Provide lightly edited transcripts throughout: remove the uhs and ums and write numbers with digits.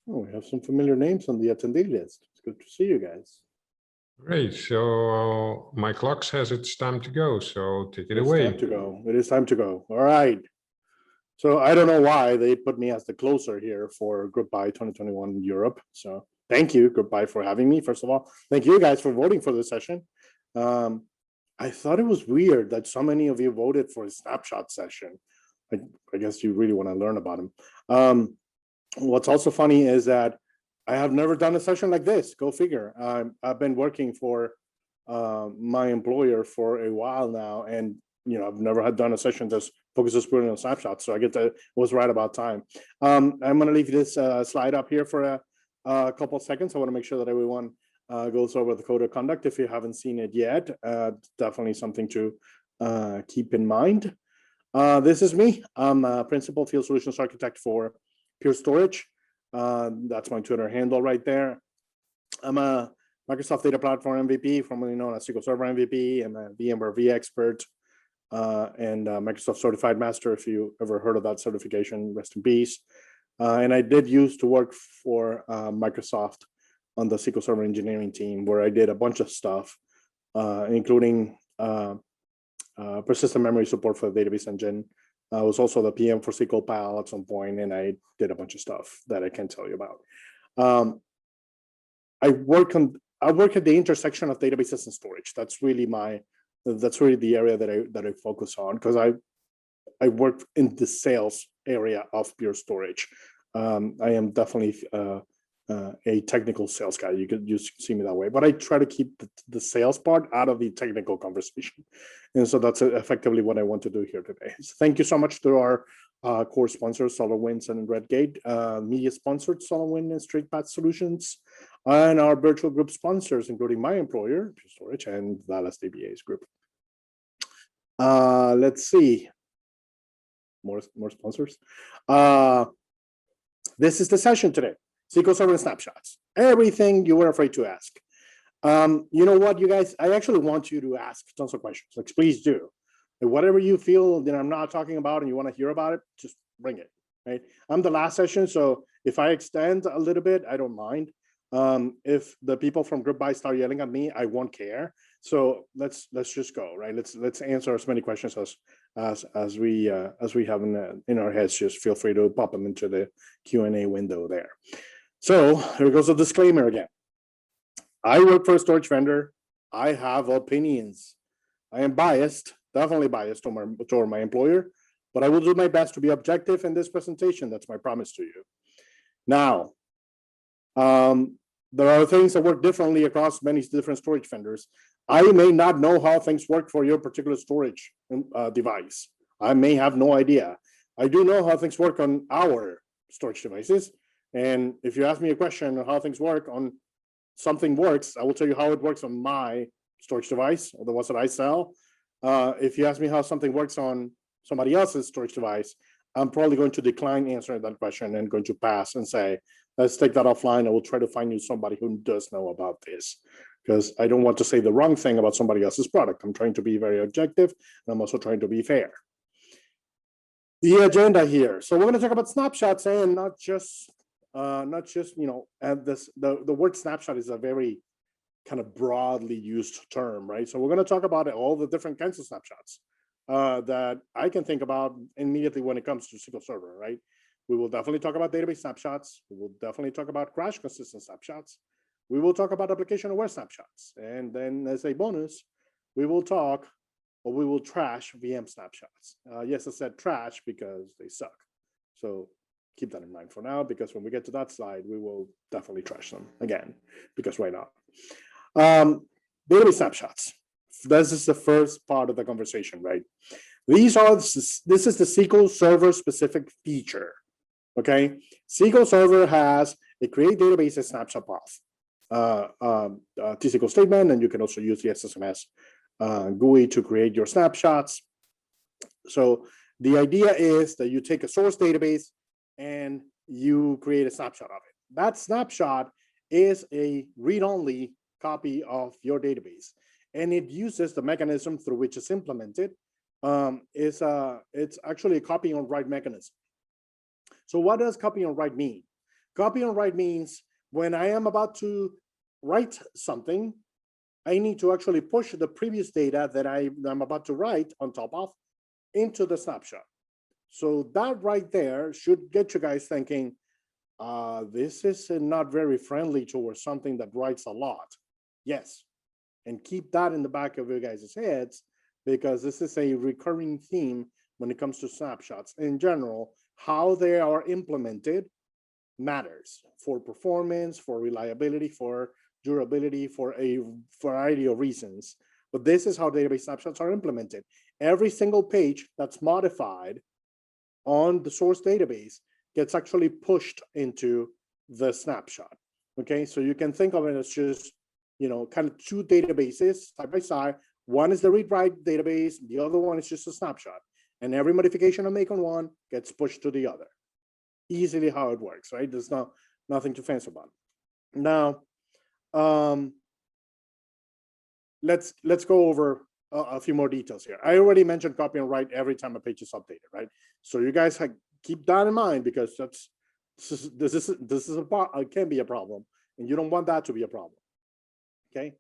Oh, we have some familiar names on the attendee list. It's good to see you guys. Great. So my clock says it's time to go. So take it It's away. time to go. It is time to go. All right. So I don't know why they put me as the closer here for GroupBy 2021 Europe. So thank you, GroupBy, for having me. First of all, thank you guys for voting for this session. I thought it was weird that so many of you voted for a snapshot session. I guess you really want to learn about them. What's also funny is that I have never done a session like this. Go figure. I've been working for my employer for a while now, and I've never had done a session that focuses purely on snapshots. So I get that it was right about time. I'm going to leave this slide up here for a couple of seconds. I want to make sure that everyone goes over the code of conduct. If you haven't seen it yet, definitely something to keep in mind. This is me. I'm a principal field solutions architect for Pure Storage. That's my Twitter handle right there. I'm a Microsoft Data Platform MVP, formerly known as SQL Server MVP. I'm a VMware V expert and Microsoft Certified Master. If you ever heard of that certification, rest in peace. And I did used to work for Microsoft on the SQL Server engineering team, where I did a bunch of stuff, including persistent memory support for the database engine. I was also the PM for SQL Pal at some point, and I did a bunch of stuff that I can't tell you about. I work at the intersection of databases and storage. That's really the area that I focus on, because I work in the sales area of Pure Storage. I am definitely a technical sales guy. You could see me that way, but I try to keep the sales part out of the technical conversation. And so that's effectively what I want to do here today. So thank you so much to our core sponsors, SolarWinds and Redgate, media sponsored SolarWinds and StraightPath Solutions, and our virtual group sponsors, including my employer, Pure Storage, and Dallas DBA's group. Let's see. More sponsors. This is the session today. SQL Server and Snapshots. Everything you were afraid to ask. You know what, you guys? I actually want you to ask tons of questions. Like, please do. And whatever you feel that I'm not talking about and you want to hear about it, just bring it. Right? I'm the last session, so if I extend a little bit, I don't mind. If the people from GroupBy start yelling at me, I won't care. So let's just go. Right? Let's answer as many questions as we have in our heads. Just feel free to pop them into the Q&A window there. So here goes a disclaimer again. I work for a storage vendor. I have opinions. I am biased, definitely biased toward my employer, but I will do my best to be objective in this presentation. That's my promise to you. Now, there are things that work differently across many different storage vendors. I may not know how things work for your particular storage device. I may have no idea. I do know how things work on our storage devices. And if you ask me a question on how things work on something works, I will tell you how it works on my storage device, or the ones that I sell. If you ask me how something works on somebody else's storage device, I'm probably going to decline answering that question and going to pass and say, let's take that offline. I will try to find you somebody who does know about this, because I don't want to say the wrong thing about somebody else's product. I'm trying to be very objective, and I'm also trying to be fair. The agenda here. So we're going to talk about snapshots, and not just and the word snapshot is a very kind of broadly used term, right? So we're going to talk about all the different kinds of snapshots that I can think about immediately when it comes to SQL Server, right? We will definitely talk about database snapshots. We will definitely talk about crash consistent snapshots. We will talk about application aware snapshots. And then as a bonus, we will trash VM snapshots. Yes, I said trash because they suck. So keep that in mind for now, because when we get to that slide, we will definitely trash them again, because why not? Database snapshots. This is the first part of the conversation, right? This is the SQL Server specific feature. Okay, SQL Server has a create database snapshot path, T-SQL statement, and you can also use the SSMS GUI to create your snapshots. So the idea is that you take a source database and you create a snapshot of it. That snapshot is a read-only copy of your database, and it uses the mechanism through which it's implemented. It's actually a copy on write mechanism. So what does copy on write mean? Copy and write means when I am about to write something, I need to actually push the previous data that I'm about to write on top of into the snapshot. So that right there should get you guys thinking, this is not very friendly towards something that writes a lot. Yes, and keep that in the back of your guys' heads, because this is a recurring theme when it comes to snapshots. In general, how they are implemented matters for performance, for reliability, for durability, for a variety of reasons. But this is how database snapshots are implemented. Every single page that's modified on the source database gets actually pushed into the snapshot. Okay, so you can think of it as just, kind of two databases side by side. One is the read-write database, the other one is just a snapshot. And every modification I make on one gets pushed to the other. Easily how it works, right? There's nothing to fancy about it. Now, let's go over a few more details here. I already mentioned copy and write every time a page is updated, right? So you guys keep that in mind, because this can be a problem, and you don't want that to be a problem. Okay.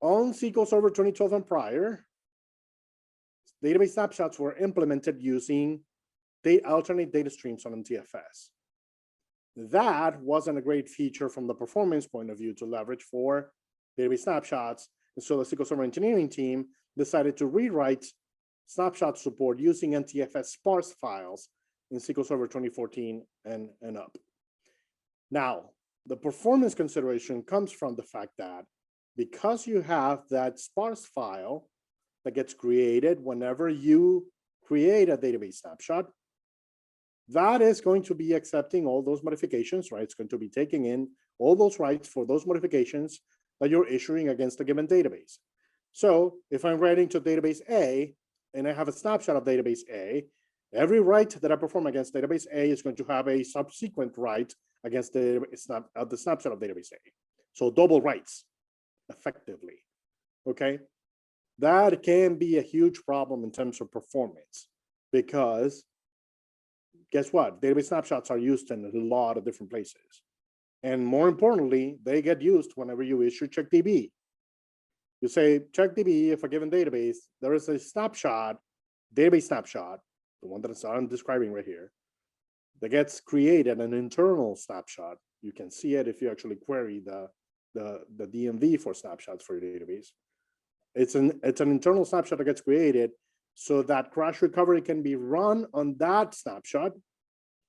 On SQL Server 2012 and prior, database snapshots were implemented using alternate data streams on NTFS. That wasn't a great feature from the performance point of view to leverage for database snapshots. And so the SQL Server engineering team decided to rewrite snapshot support using NTFS sparse files in SQL Server 2014 and up. Now, the performance consideration comes from the fact that because you have that sparse file that gets created whenever you create a database snapshot, that is going to be accepting all those modifications, right? It's going to be taking in all those rights for those modifications that you're issuing against a given database. So if I'm writing to database A and I have a snapshot of database A, every write that I perform against database A is going to have a subsequent write against the snapshot of database A. So double writes effectively, okay? That can be a huge problem in terms of performance, because guess what? Database snapshots are used in a lot of different places. And more importantly, they get used whenever you issue CheckDB. You say, CheckDB, if a given database, there is a snapshot, database snapshot, the one that I'm describing right here, that gets created, an internal snapshot. You can see it if you actually query the DMV for snapshots for your database. It's an internal snapshot that gets created so that crash recovery can be run on that snapshot,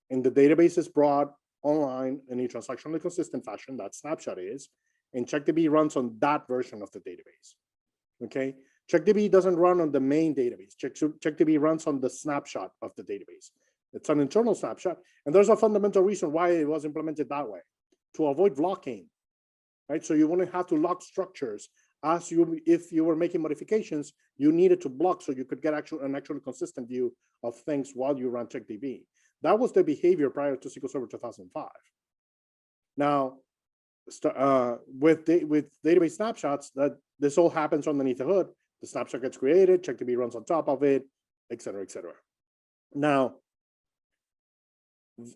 and the database is brought online in a transactionally consistent fashion, that snapshot is, and CheckDB runs on that version of the database. Okay, CheckDB doesn't run on the main database. CheckDB runs on the snapshot of the database. It's an internal snapshot, and there's a fundamental reason why it was implemented that way, to avoid locking, right? So you wouldn't have to lock structures. If you were making modifications, you needed to block so you could get an actually consistent view of things while you run CheckDB. That was the behavior prior to SQL Server 2005. Now, with database snapshots, that this all happens underneath the hood. The snapshot gets created, CheckDB runs on top of it, et cetera, et cetera. Now,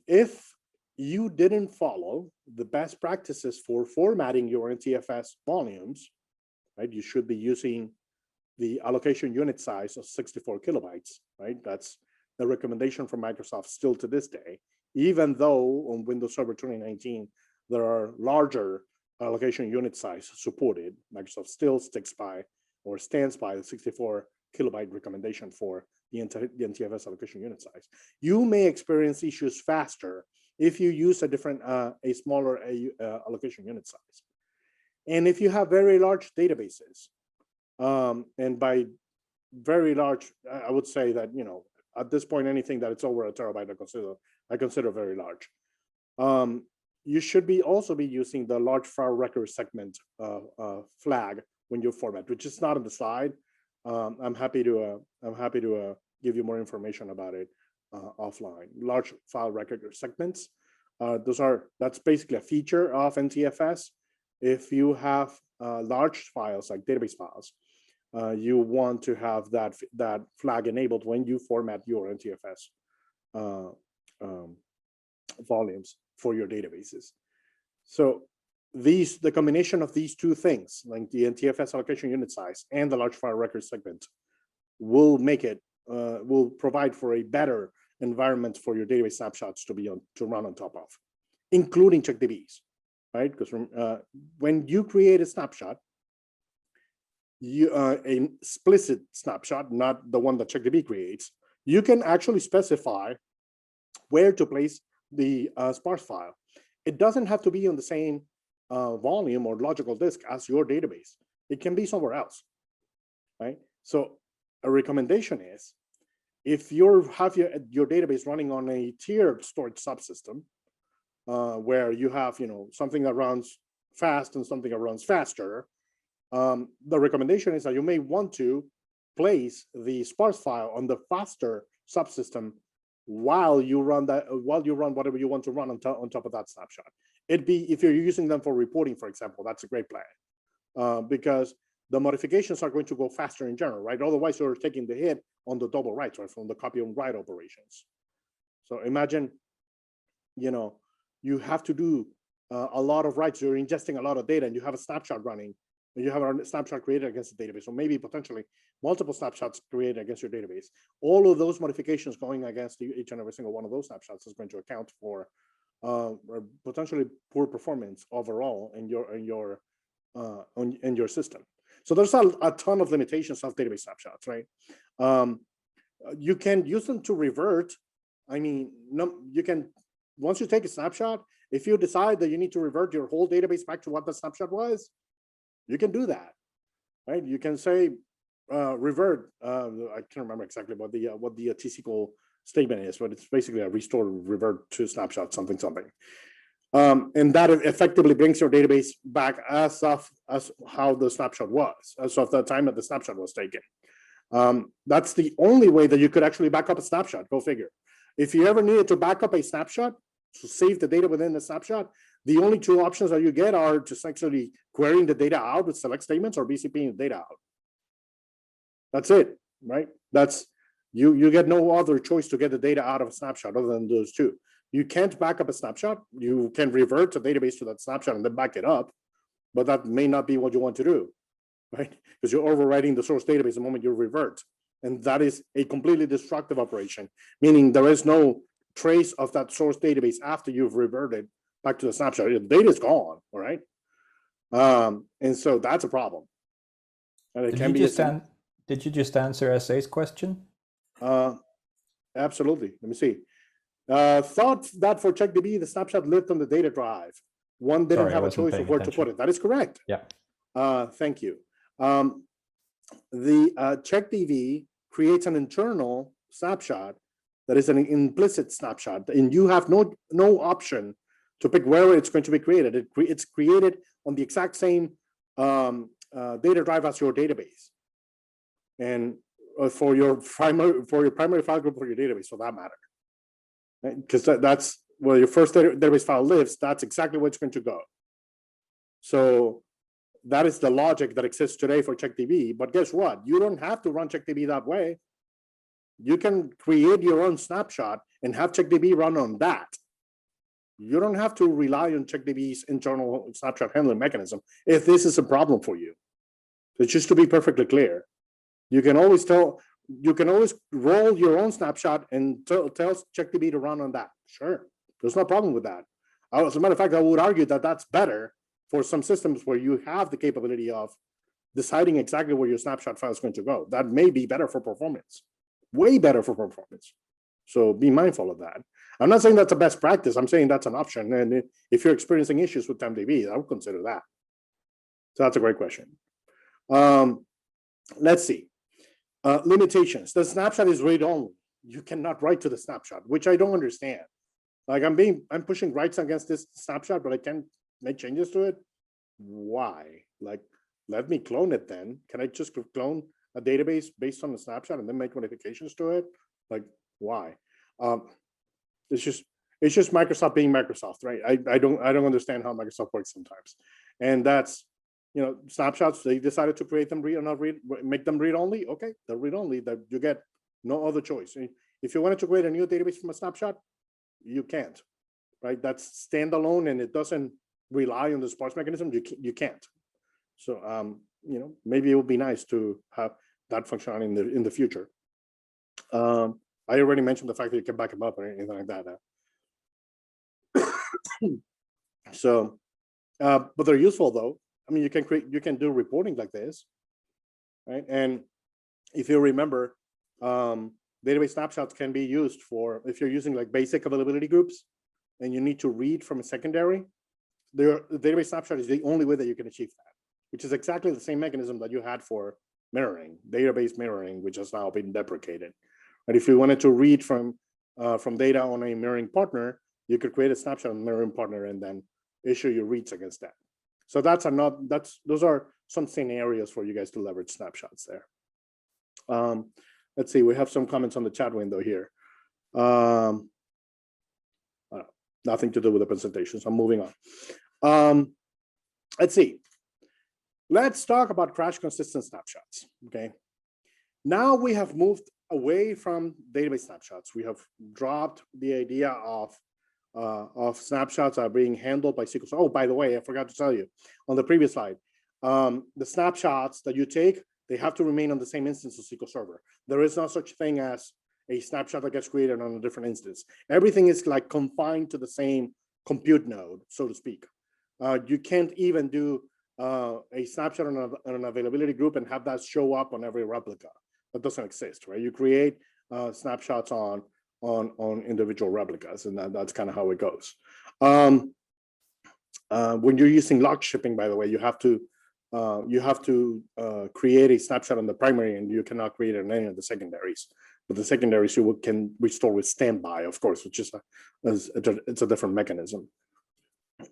if you didn't follow the best practices for formatting your NTFS volumes, right, you should be using the allocation unit size of 64 kilobytes, right? That's the recommendation from Microsoft still to this day, even though on Windows Server 2019, there are larger allocation unit size supported. Microsoft still sticks by or stands by the 64 kilobyte recommendation for the NTFS allocation unit size. You may experience issues faster if you use a smaller allocation unit size. And if you have very large databases, and by very large, I would say that, at this point, anything that it's over a terabyte, I consider very large. You should also be using the large file record segment flag when you format, which is not on the slide. I'm happy to give you more information about it offline. Large file record segments. That's basically a feature of NTFS. If you have large files like database files, you want to have that flag enabled when you format your NTFS volumes. for your databases. So the combination of these two things, like the NTFS allocation unit size and the large file record segment, will make it will provide for a better environment for your database snapshots to run on top of, including CheckDBs, right? Because when you create a snapshot, a explicit snapshot, not the one that CheckDB creates, you can actually specify where to place the sparse file. It doesn't have to be on the same volume or logical disk as your database. It can be somewhere else, right? So a recommendation is, if you have your database running on a tiered storage subsystem, where you have something that runs fast and something that runs faster, the recommendation is that you may want to place the sparse file on the faster subsystem while you run whatever you want to run on top of that snapshot. If you're using them for reporting, for example, that's a great plan, because the modifications are going to go faster in general, right? Otherwise, you're taking the hit on the double writes, right, from the copy and write operations. So imagine, you have to do a lot of writes. You're ingesting a lot of data, and you have a snapshot running, and you have a snapshot created against the database, or maybe potentially multiple snapshots created against your database. All of those modifications going against each and every single one of those snapshots is going to account for potentially poor performance overall in your system. So there's a ton of limitations of database snapshots, right? You can use them to revert. I mean, you can, once you take a snapshot, if you decide that you need to revert your whole database back to what the snapshot was, you can do that, right? You can say revert. I can't remember exactly what the T-SQL statement is, but it's basically a restore, revert to snapshot, something. And that effectively brings your database back as how the snapshot was, as of the time that the snapshot was taken. That's the only way that you could actually back up a snapshot, go figure. If you ever needed to back up a snapshot, to save the data within the snapshot, the only two options that you get are just actually querying the data out with select statements or BCPing the data out. That's it, right? That's you get no other choice to get the data out of a snapshot other than those two. You can't back up a snapshot. You can revert the database to that snapshot and then back it up, but that may not be what you want to do, right? Because you're overwriting the source database the moment you revert. And that is a completely destructive operation, meaning there is no trace of that source database after you've reverted back to the snapshot. The data is gone, all right? And so that's a problem. And it did you just answer SA's question? Absolutely. Let me see. Thought that for CheckDB, the snapshot lived on the data drive. One didn't have a choice of where to put it. That is correct. Yeah. Thank you. The CheckDB creates an internal snapshot that is an implicit snapshot, and you have no option to pick where it's going to be created. It's created on the exact same data drive as your database, and for your primary file group for your database, for that matter, because that's where your first database file lives. That's exactly where it's going to go. So that is the logic that exists today for CheckDB. But guess what? You don't have to run CheckDB that way. You can create your own snapshot and have CheckDB run on that. You don't have to rely on CheckDB's internal snapshot handling mechanism if this is a problem for you. So just to be perfectly clear, you can always roll your own snapshot and tell CheckDB to run on that. Sure, there's no problem with that. As a matter of fact, I would argue that that's better for some systems where you have the capability of deciding exactly where your snapshot file is going to go. That may be better for performance, way better for performance. So be mindful of that. I'm not saying that's a best practice. I'm saying that's an option. And if you're experiencing issues with TempDB, I would consider that. So that's a great question. Let's see. Limitations. The snapshot is read-only. You cannot write to the snapshot, which I don't understand. Like I'm pushing writes against this snapshot, but I can't make changes to it. Why? Like, let me clone it then. Can I just clone a database based on the snapshot and then make modifications to it? Like, why? It's just Microsoft being Microsoft, right? I don't understand how Microsoft works sometimes. And that's, snapshots, they decided to create them make them read only. Okay, they're read only. That you get no other choice. If you wanted to create a new database from a snapshot, you can't, right? That's standalone and it doesn't rely on the sparse mechanism. You can't. So you know, maybe it would be nice to have that functionality in the future. I already mentioned the fact that you can back them up or anything like that. So, but they're useful though. I mean, you can do reporting like this, right? And if you remember, database snapshots can be used for if you're using like basic availability groups and you need to read from a secondary. The database snapshot is the only way that you can achieve that, which is exactly the same mechanism that you had for mirroring, database mirroring, which has now been deprecated. And if you wanted to read from data on a mirroring partner, you could create a snapshot on the mirroring partner and then issue your reads against that. So those are some scenarios for you guys to leverage snapshots there. Let's see, we have some comments on the chat window here. Nothing to do with the presentation, so I'm moving on. Let's see. Let's talk about crash consistent snapshots, okay? Now we have moved away from database snapshots. We have dropped the idea of snapshots are being handled by SQL Server. Oh, by the way, I forgot to tell you on the previous slide, the snapshots that you take, they have to remain on the same instance of SQL Server. There is no such thing as a snapshot that gets created on a different instance. Everything is like confined to the same compute node, so to speak. You can't even do a snapshot on an availability group and have that show up on every replica. That doesn't exist, right? You create snapshots on individual replicas, and that's kind of how it goes. When you're using log shipping, by the way, you have to create a snapshot on the primary, and you cannot create it on any of the secondaries. But the secondaries you can restore with standby, of course, which is it's a different mechanism.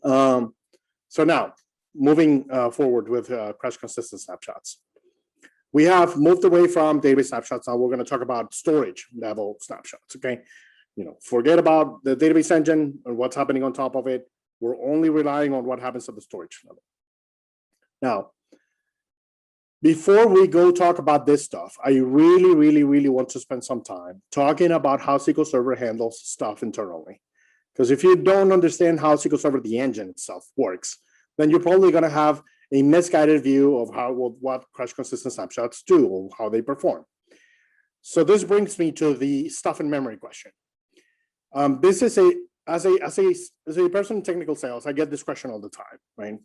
So now, moving forward with crash consistent snapshots. We have moved away from database snapshots. Now we're going to talk about storage level snapshots, okay? You know, forget about the database engine and what's happening on top of it. We're only relying on what happens at the storage level. Now, before we go talk about this stuff, I really want to spend some time talking about how SQL Server handles stuff internally. Because if you don't understand how SQL Server, the engine itself, works, then you're probably going to have a misguided view of what crash consistent snapshots do or how they perform. So this brings me to the stuff in memory question. This is as a person in technical sales, I get this question all the time, right?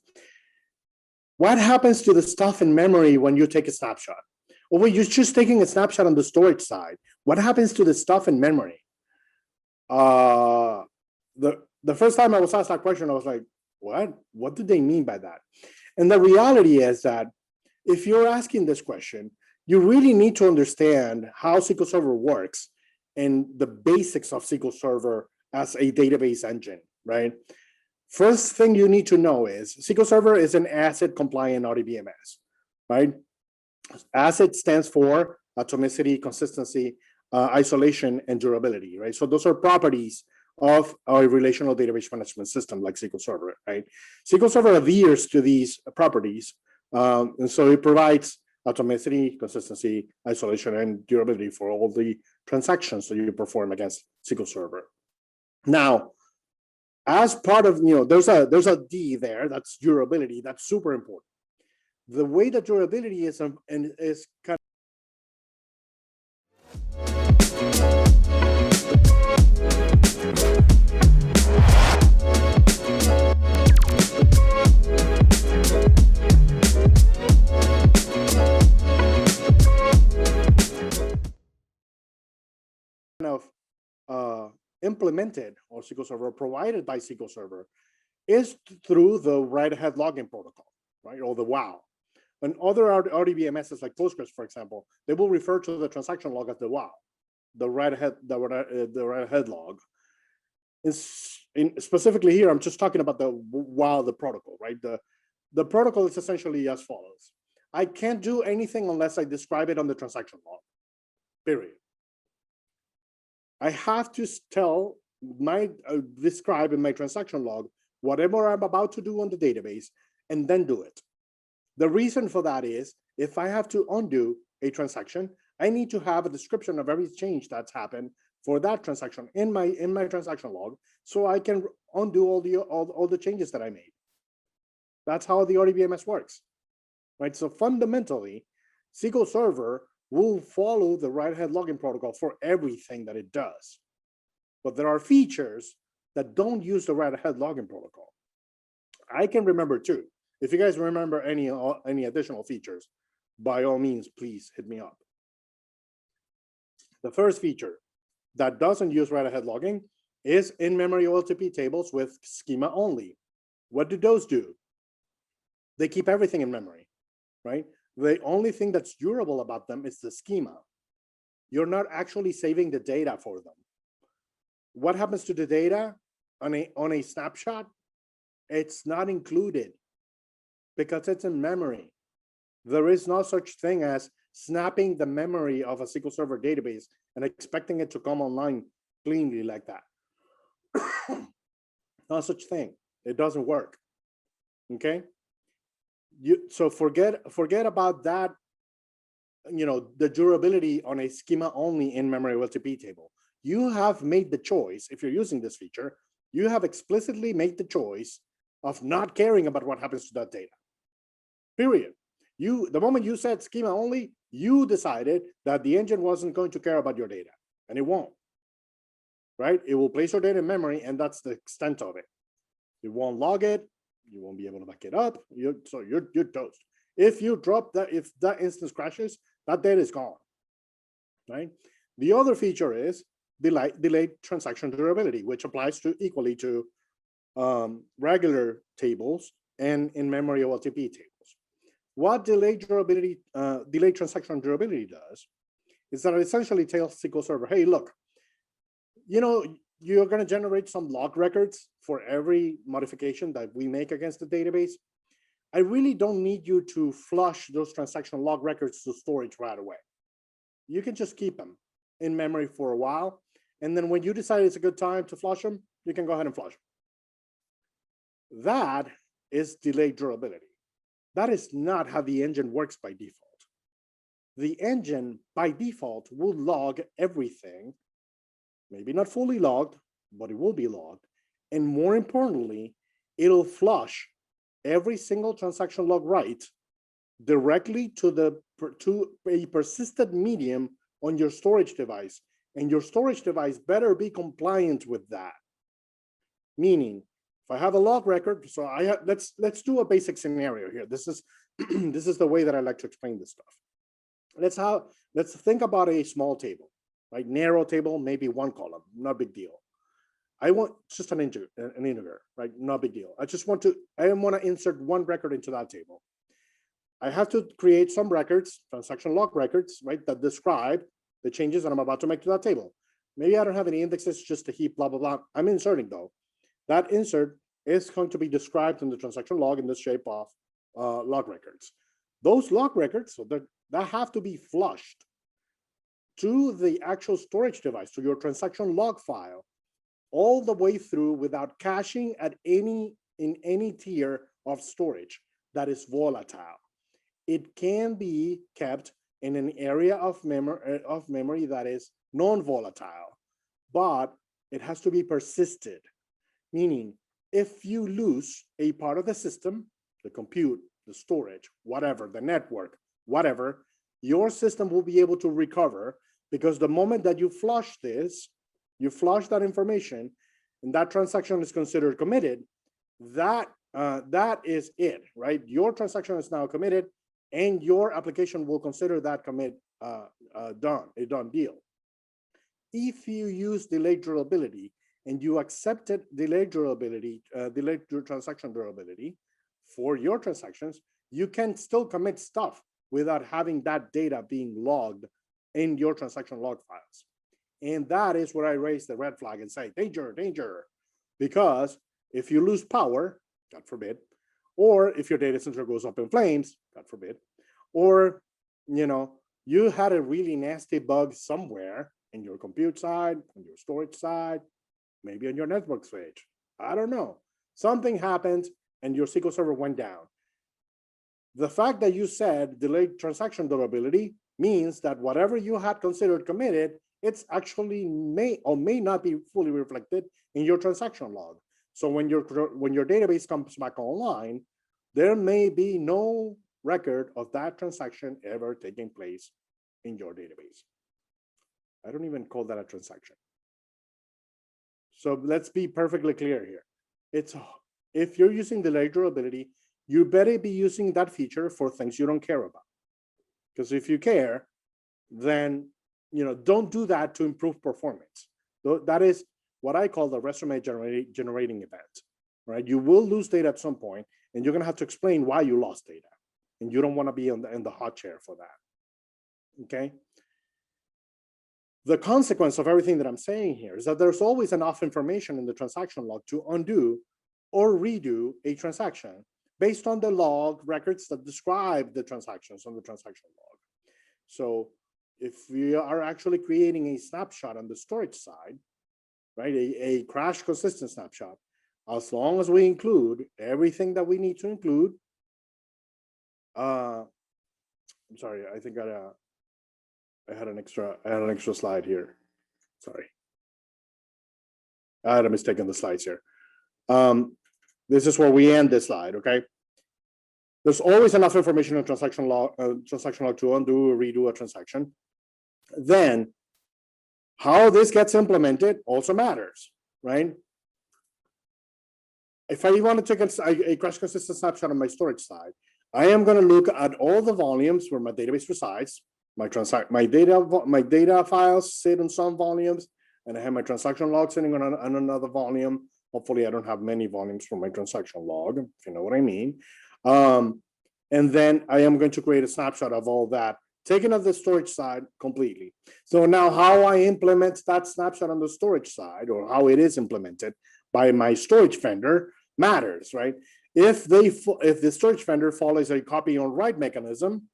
What happens to the stuff in memory when you take a snapshot? Or when you're just taking a snapshot on the storage side, what happens to the stuff in memory? The first time I was asked that question, I was like, what do they mean by that? And the reality is that if you're asking this question, you really need to understand how SQL Server works and the basics of SQL Server as a database engine, right? First thing you need to know is SQL Server is an ACID compliant RDBMS, right? ACID stands for atomicity, consistency, isolation, and durability, right? So those are properties of a relational database management system like SQL Server, right? SQL Server adheres to these properties, and so it provides atomicity, consistency, isolation, and durability for all the transactions that you perform against SQL Server. Now, as part of, there's a D there, that's durability, that's super important. The way that durability is kind of implemented or SQL Server provided by SQL Server is through the write-ahead login protocol, right, or the WAL. And other RDBMSs like Postgres, for example, they will refer to the transaction log as the WAL, the write-ahead log. Specifically here, I'm just talking about the WAL, the protocol, right? The protocol is essentially as follows. I can't do anything unless I describe it on the transaction log, period. I have to describe in my transaction log whatever I'm about to do on the database and then do it. The reason for that is if I have to undo a transaction, I need to have a description of every change that's happened for that transaction in my transaction log, so I can undo all the changes that I made. That's how the RDBMS works, right? So fundamentally, SQL Server will follow the write-ahead login protocol for everything that it does. But there are features that don't use the write-ahead login protocol. I can remember two. If you guys remember any additional features, by all means, please hit me up. The first feature that doesn't use write-ahead logging is in-memory OLTP tables with schema only. What do those do? They keep everything in memory, right? The only thing that's durable about them is the schema. You're not actually saving the data for them. What happens to the data on a snapshot? It's not included because it's in memory. There is no such thing as snapping the memory of a SQL Server database and expecting it to come online cleanly like that. No such thing. It doesn't work. Okay. So forget about that. You know, the durability on a schema only in-memory OLTP table. You have made the choice. If you're using this feature, you have explicitly made the choice of not caring about what happens to that data. Period. The moment you said schema only, you decided that the engine wasn't going to care about your data, and it won't. Right? It will place your data in memory, and that's the extent of it. It won't log it. You won't be able to back it up. So you're toast. If you drop that, if that instance crashes, that data is gone. Right? The other feature is delayed transaction durability, which applies equally to regular tables and in-memory OLTP tables. What delayed transaction durability does is that it essentially tells SQL Server, hey, look, you know, you're going to generate some log records for every modification that we make against the database. I really don't need you to flush those transaction log records to storage right away. You can just keep them in memory for a while. And then when you decide it's a good time to flush them, you can go ahead and flush them. That is delayed durability. That is not how the engine works by default. The engine by default will log everything, maybe not fully logged, but it will be logged. And more importantly, it'll flush every single transaction log write directly to a persistent medium on your storage device. And your storage device better be compliant with that. Meaning, if I have a log record, so let's do a basic scenario here. This is this is the way that I like to explain this stuff. Let's think about a small table, right? Narrow table, maybe one column, not big deal. I want just an integer, right? Not big deal. I want to insert one record into that table. I have to create some records, transaction log records, right, that describe the changes that I'm about to make to that table. Maybe I don't have any indexes, just a heap, blah, blah, blah. I'm inserting though. That insert is going to be described in the transaction log in the shape of log records. Those log records, so that have to be flushed to the actual storage device, to your transaction log file, all the way through without caching in any tier of storage that is volatile. It can be kept in an area of memory that is non-volatile, but it has to be persisted. Meaning, if you lose a part of the system, the compute, the storage, whatever, the network, whatever, your system will be able to recover, because the moment that you flush this, you flush that information, and that transaction is considered committed, that is it, right? Your transaction is now committed, and your application will consider that commit a done deal. If you use delayed durability and you accepted delayed transaction durability for your transactions, you can still commit stuff without having that data being logged in your transaction log files. And that is where I raise the red flag and say, danger, danger. Because if you lose power, God forbid, or if your data center goes up in flames, God forbid, or you had a really nasty bug somewhere in your compute side, on your storage side, maybe on your network switch, I don't know. Something happened and your SQL Server went down. The fact that you said delayed transaction durability means that whatever you had considered committed it's actually may or may not be fully reflected in your transaction log. So when your database comes back online, there may be no record of that transaction ever taking place in your database. I don't even call that a transaction. So let's be perfectly clear here. If you're using delayed durability, you better be using that feature for things you don't care about. Because if you care, then don't do that to improve performance. That is what I call the resume generating event, right? You will lose data at some point, and you're going to have to explain why you lost data, and you don't want to be in the hot chair for that. Okay. The consequence of everything that I'm saying here is that there's always enough information in the transaction log to undo or redo a transaction based on the log records that describe the transactions on the transaction log. So if we are actually creating a snapshot on the storage side, right, a crash consistent snapshot, as long as we include everything that we need to include, I'm sorry, I think I had an extra slide here. Sorry, I had a mistake in the slides here. This is where we end this slide. Okay, there's always enough information in transaction log to undo or redo a transaction. Then how this gets implemented also matters, right? If I want to take a crash consistent snapshot on my storage side, I am going to look at all the volumes where my database resides. My data files sit on some volumes, and I have my transaction log sitting on another volume. Hopefully, I don't have many volumes for my transaction log, if you know what I mean. And then I am going to create a snapshot of all that, taking up the storage side completely. So now how I implement that snapshot on the storage side, or how it is implemented by my storage vendor, matters, right? If the storage vendor follows a copy on write mechanism,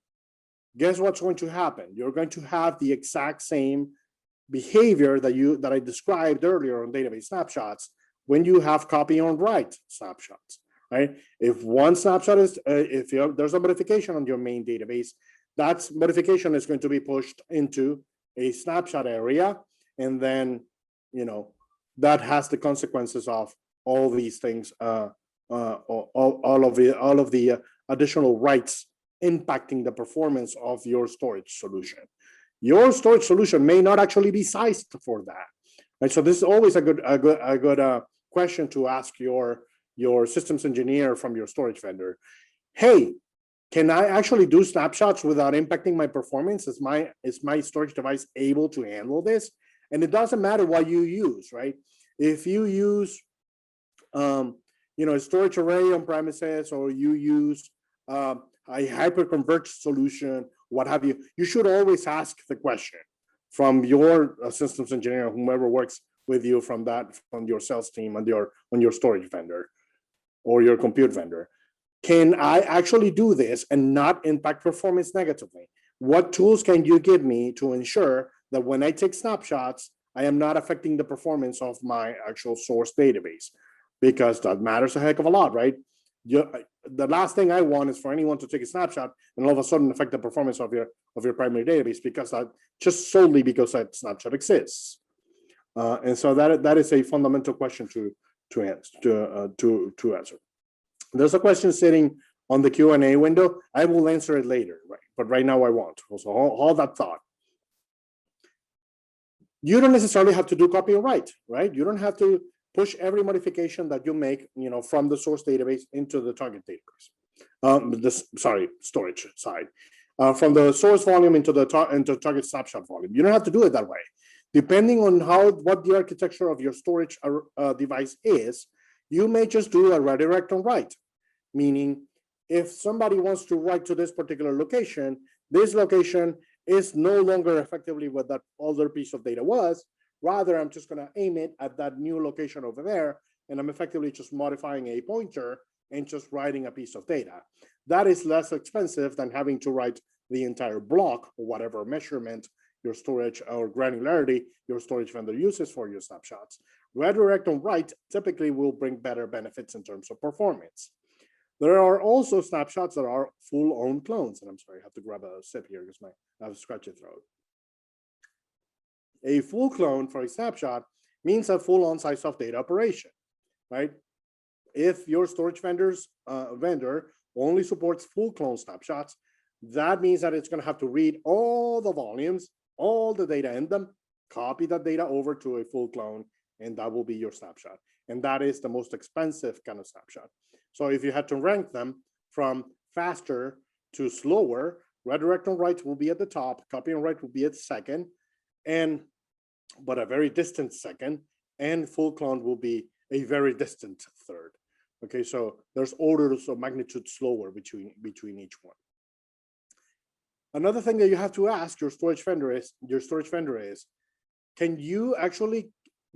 guess what's going to happen? You're going to have the exact same behavior that I described earlier on database snapshots when you have copy on write snapshots, right? If one snapshot is, there's a modification on your main database, that modification is going to be pushed into a snapshot area, and then that has the consequences of all these things, all of the additional writes impacting the performance of your storage solution. Your storage solution may not actually be sized for that, right? So this is always a good question to ask your systems engineer from your storage vendor. Hey, can I actually do snapshots without impacting my performance? Is my storage device able to handle this? And it doesn't matter what you use, right? If you use a storage array on premises, or you use a hyper-converged solution, what have you, you should always ask the question from your systems engineer, whomever works with you from your sales team on your storage vendor or your compute vendor. Can I actually do this and not impact performance negatively? What tools can you give me to ensure that when I take snapshots, I am not affecting the performance of my actual source database? Because that matters a heck of a lot, right? The last thing I want is for anyone to take a snapshot and all of a sudden affect the performance of your primary database, because just solely because that snapshot exists. And so that is a fundamental question to answer. There's a question sitting on the Q&A window. I will answer it later, right? But right now I won't. So hold that thought. You don't necessarily have to do copy and write, right? You don't have to push every modification that you make, from the source database into the target database. Storage side. From the source volume into target snapshot volume. You don't have to do it that way. Depending on what the architecture of your storage device is, you may just do a redirect on write. Meaning, if somebody wants to write to this particular location, this location is no longer effectively what that older piece of data was. Rather, I'm just going to aim it at that new location over there, and I'm effectively just modifying a pointer and just writing a piece of data. That is less expensive than having to write the entire block, or whatever measurement your storage or granularity your storage vendor uses for your snapshots. Redirect on write typically will bring better benefits in terms of performance. There are also snapshots that are full-on clones. And I'm sorry, I have to grab a sip here because I have a scratchy throat. A full clone for a snapshot means a full on size of data operation, right? If your storage vendor only supports full clone snapshots, that means that it's going to have to read all the volumes, all the data in them, copy that data over to a full clone, and that will be your snapshot. And that is the most expensive kind of snapshot. So if you had to rank them from faster to slower, redirect and write will be at the top, copy and write will be at second, but a very distant second, and full clone will be a very distant third. Okay, so there's orders of magnitude slower between each one. Another thing that you have to ask your storage vendor is, can you actually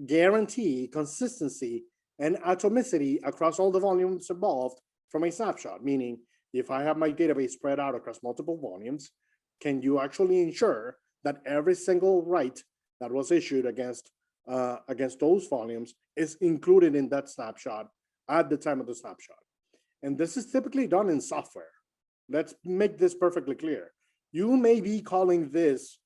guarantee consistency and atomicity across all the volumes involved from a snapshot? Meaning, if I have my database spread out across multiple volumes, can you actually ensure that every single write that was issued against those volumes is included in that snapshot at the time of the snapshot? And this is typically done in software. Let's make this perfectly clear. You may be calling this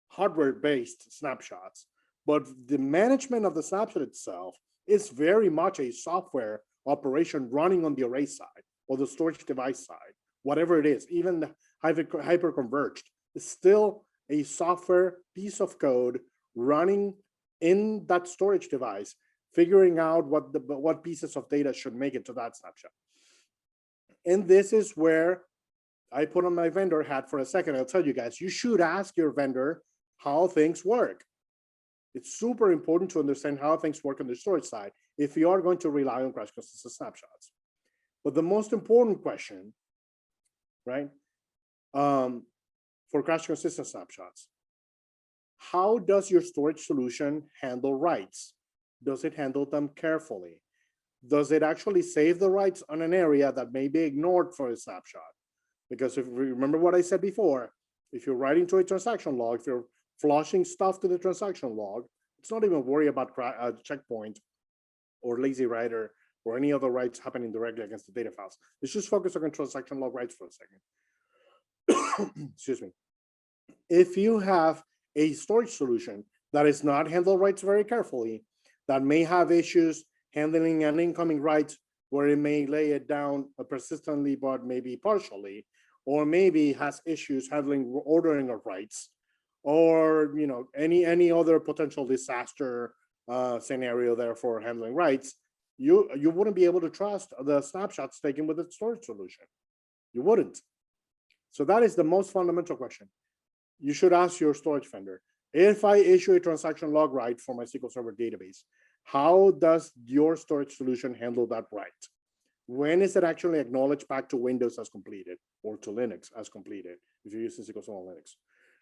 hardware-based snapshots, but the management of the snapshot itself is very much a software operation running on the array side or the storage device side, whatever it is. Even the hyper-converged is still a software piece of code running in that storage device, figuring out what pieces of data should make it to that snapshot. And this is where I put on my vendor hat for a second. I'll tell you guys, you should ask your vendor how things work. It's super important to understand how things work on the storage side if you are going to rely on crash consistent snapshots. But the most important question, right, for crash consistent snapshots, how does your storage solution handle writes? Does it handle them carefully? Does it actually save the writes on an area that may be ignored for a snapshot? Because if you remember what I said before, if you're writing to a transaction log, if you're flushing stuff to the transaction log, it's not even worry about checkpoint or lazy writer or any other writes happening directly against the data files. Let's just focus on transaction log writes for a second. Excuse me. If you have a storage solution that is not handle writes very carefully, that may have issues handling an incoming write where it may lay it down persistently, but maybe partially, or maybe has issues handling ordering of writes, or any other potential disaster scenario there for handling writes, you wouldn't be able to trust the snapshots taken with the storage solution. You wouldn't. So that is the most fundamental question. You should ask your storage vendor, if I issue a transaction log write for my SQL Server database, how does your storage solution handle that write? When is it actually acknowledged back to Windows as completed or to Linux as completed if you're using SQL Server on Linux?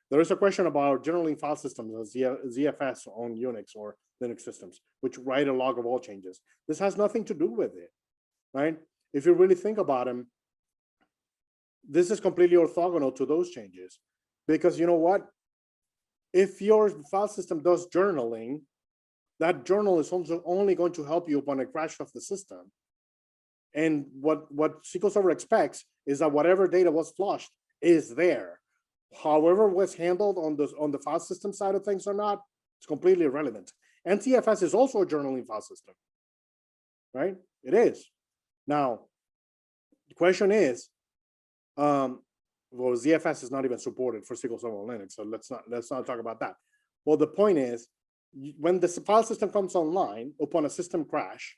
There is a question about generally file systems, ZFS on Unix or Linux systems, which write a log of all changes. This has nothing to do with it, right? If you really think about them, this is completely orthogonal to those changes, because you know what? If your file system does journaling, that journal is also only going to help you upon a crash of the system. And what SQL Server expects is that whatever data was flushed is there. However was handled on the file system side of things or not, it's completely irrelevant. NTFS is also a journaling file system, right? It is. Now, the question is, well, ZFS is not even supported for SQL Server on Linux, so let's not talk about that. Well, the point is, when the file system comes online upon a system crash,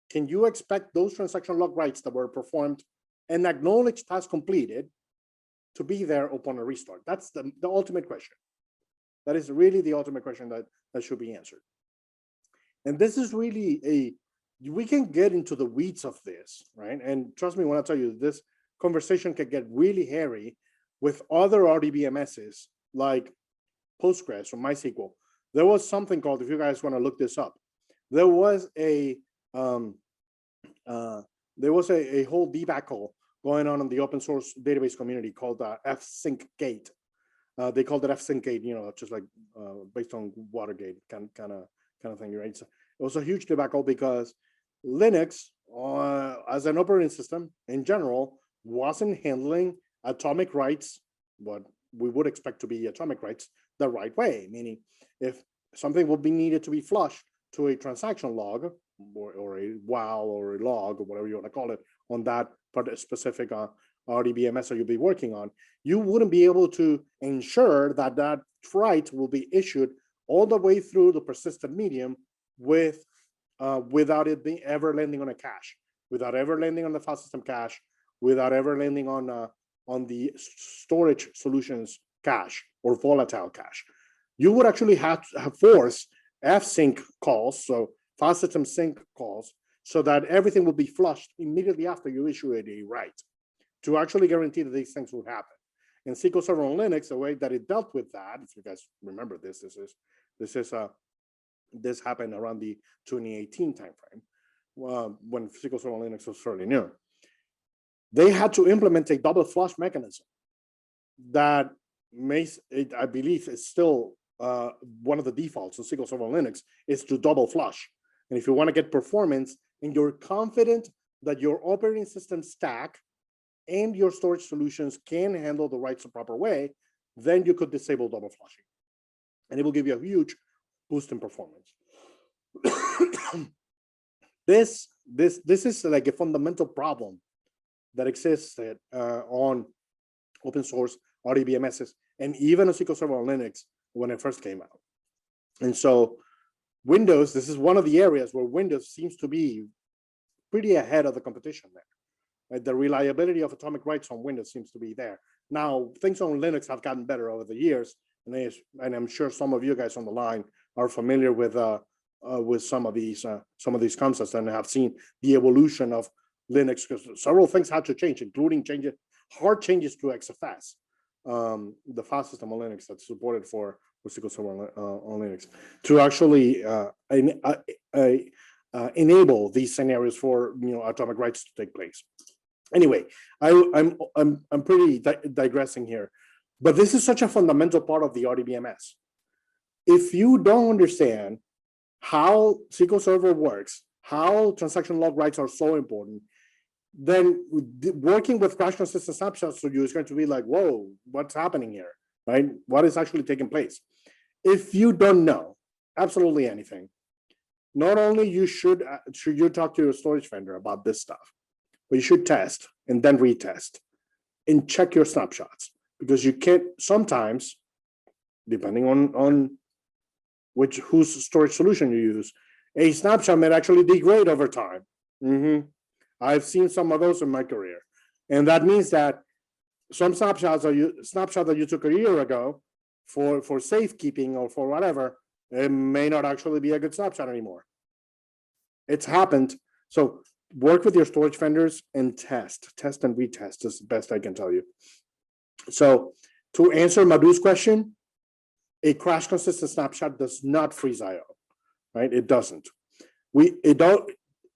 can you expect those transaction log writes that were performed and acknowledged as completed to be there upon a restart? That's the ultimate question. That is really the ultimate question that should be answered. And this is really we can get into the weeds of this, right? And trust me when I tell you, this conversation can get really hairy with other RDBMSs like Postgres or MySQL. There was something called, if you guys want to look this up, there was a whole debacle going on in the open source database community called fsyncgate. They called it fsyncgate, just like based on Watergate kind of thing, right? So it was a huge debacle because Linux, as an operating system in general, wasn't handling atomic writes, what we would expect to be atomic writes, the right way, meaning if something will be needed to be flushed to a transaction log or a WOW or a log or whatever you want to call it on that specific RDBMS that you'll be working on, you wouldn't be able to ensure that that write will be issued all the way through the persistent medium without it being ever landing on a cache, without ever landing on the file system cache, without ever landing on the storage solutions cache or volatile cache. You would actually have to force fsync calls, so file system sync calls, so that everything will be flushed immediately after you issue a write to actually guarantee that these things will happen. In SQL Server on Linux, the way that it dealt with that, if you guys remember this happened around the 2018 timeframe, when SQL Server on Linux was fairly new. They had to implement a double flush mechanism that makes it, I believe, is still one of the defaults in SQL Server on Linux is to double flush. And if you want to get performance and you're confident that your operating system stack and your storage solutions can handle the writes the proper way, then you could disable double flushing. And it will give you a huge boost in performance. This is like a fundamental problem that exists on open source RDBMSs and even on SQL Server on Linux when it first came out. And so Windows, this is one of the areas where Windows seems to be pretty ahead of the competition there. Right? The reliability of atomic writes on Windows seems to be there. Now, things on Linux have gotten better over the years, and I'm sure some of you guys on the line are familiar with some of these concepts and have seen the evolution of Linux, because several things had to change, including hard changes to XFS, the file system on Linux that's supported for SQL Server on Linux, to actually enable these scenarios for atomic writes to take place. Anyway, I'm pretty digressing here, but this is such a fundamental part of the RDBMS. If you don't understand how SQL Server works, how transaction log writes are so important, then working with crash consistent snapshots for you is going to be like, whoa, what's happening here, right? What is actually taking place? If you don't know absolutely anything, not only should you talk to your storage vendor about this stuff, but you should test and then retest and check your snapshots, because you can't sometimes, depending on whose storage solution you use, a snapshot may actually degrade over time. I've seen some of those in my career, and that means that some snapshot that you took a year ago for safekeeping or for whatever, it may not actually be a good snapshot anymore. It's happened. So work with your storage vendors and test and retest is the best I can tell you. So to answer Madhu's question, a crash consistent snapshot does not freeze IO, right? It doesn't.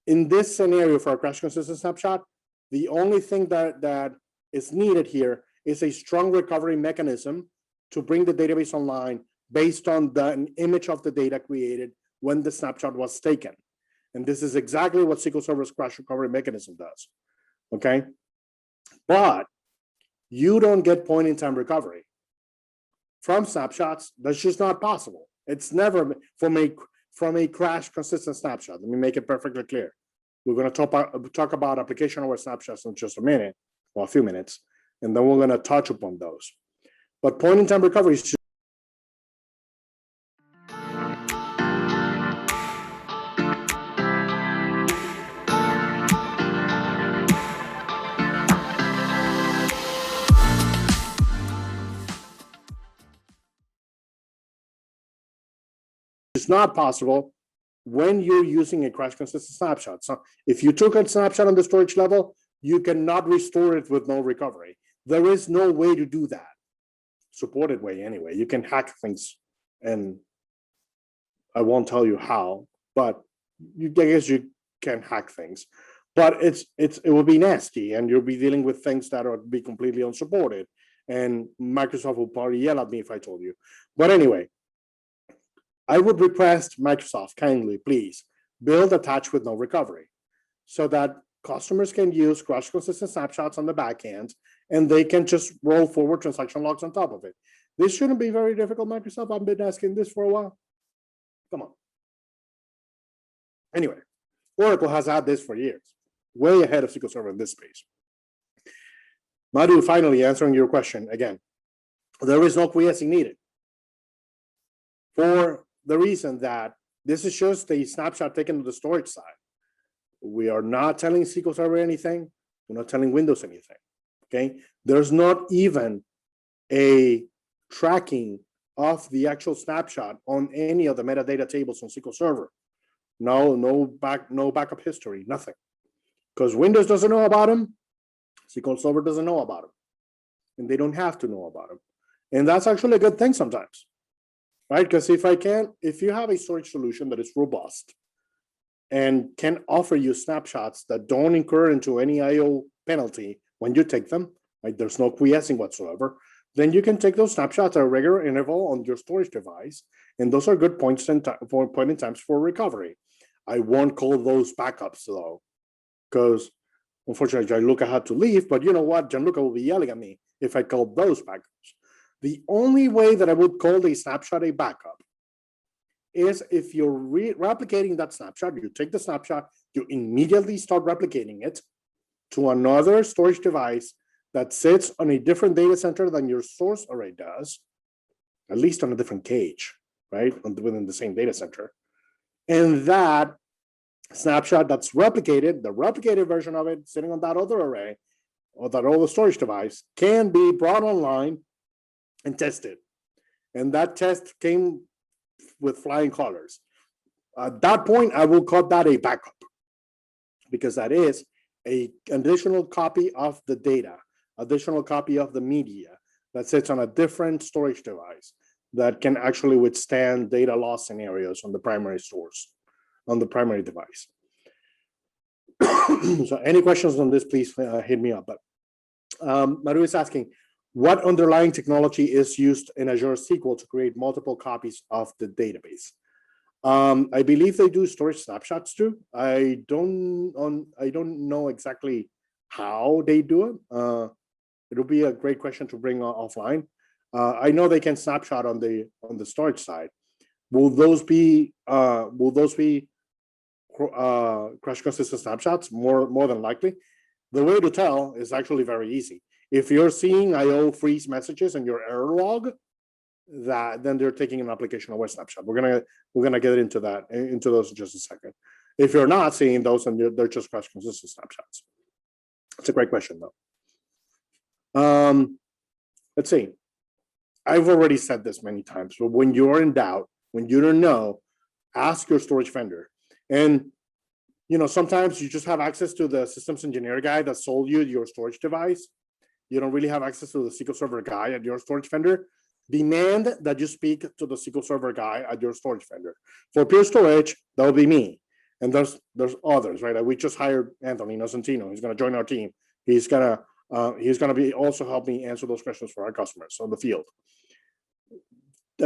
In this scenario for a crash consistent snapshot, the only thing that is needed here is a strong recovery mechanism to bring the database online based on the image of the data created when the snapshot was taken. And this is exactly what SQL Server's crash recovery mechanism does, okay? But you don't get point-in-time recovery from snapshots. That's just not possible. It's never from a crash consistent snapshot. Let me make it perfectly clear. We're going to talk about application-aware snapshots in just a few minutes, and then we're going to touch upon those. But point-in-time recovery is just not possible when you're using a crash consistent snapshot. So if you took a snapshot on the storage level, you cannot restore it with no recovery. There is no way to do that. Supported way anyway. You can hack things, and I won't tell you how, but I guess you can hack things. But it will be nasty, and you'll be dealing with things that will be completely unsupported. And Microsoft will probably yell at me if I told you. But anyway, I would request Microsoft kindly, please, build attach with no recovery so that customers can use crash consistent snapshots on the back end, and they can just roll forward transaction logs on top of it. This shouldn't be very difficult, Microsoft. I've been asking this for a while. Come on. Anyway, Oracle has had this for years, way ahead of SQL Server in this space. Madhu, finally answering your question again, there is no quiescing needed for the reason that this is just a snapshot taken to the storage side. We are not telling SQL Server anything. We're not telling Windows anything. Okay, there's not even a tracking of the actual snapshot on any of the metadata tables on SQL Server. No backup history, nothing. Because Windows doesn't know about them, SQL Server doesn't know about them, and they don't have to know about them. And that's actually a good thing sometimes, right? Because if you have a storage solution that is robust and can offer you snapshots that don't incur into any IO penalty when you take them, right? There's no quiescing whatsoever. Then you can take those snapshots at a regular interval on your storage device, and those are good points in times for recovery. I won't call those backups though, because unfortunately Gianluca had to leave. But you know what? Gianluca will be yelling at me if I call those backups. The only way that I would call a snapshot a backup is if you're replicating that snapshot. You take the snapshot, you immediately start replicating it to another storage device that sits on a different data center than your source array does, at least on a different cage, right? Within the same data center. And that snapshot that's replicated, the replicated version of it sitting on that other array or that other storage device, can be brought online and tested. And that test came with flying colors. At that point, I will call that a backup, because that is an additional copy of the data, additional copy of the media that sits on a different storage device that can actually withstand data loss scenarios on the primary source, on the primary device. So any questions on this, please hit me up. But Maru is asking, what underlying technology is used in Azure SQL to create multiple copies of the database? I believe they do storage snapshots too. I don't know exactly how they do it. It'll be a great question to bring offline. I know they can snapshot on the storage side. Will those be crash consistent snapshots? More than likely. The way to tell is actually very easy. If you're seeing IO freeze messages in your error log, then they're taking an application aware snapshot. We're gonna get into those in just a second. If you're not seeing those, then they're just crash consistent snapshots. It's a great question though. Let's see. I've already said this many times, but when you're in doubt, when you don't know, ask your storage vendor. And sometimes you just have access to the systems engineer guy that sold you your storage device. You don't really have access to the SQL Server guy at your storage vendor. Demand that you speak to the SQL Server guy at your storage vendor. For pure storage, that will be me. And there's others, right? We just hired Anthony Nocentino. He's going to join our team. He's going to be also help me answer those questions for our customers on the field.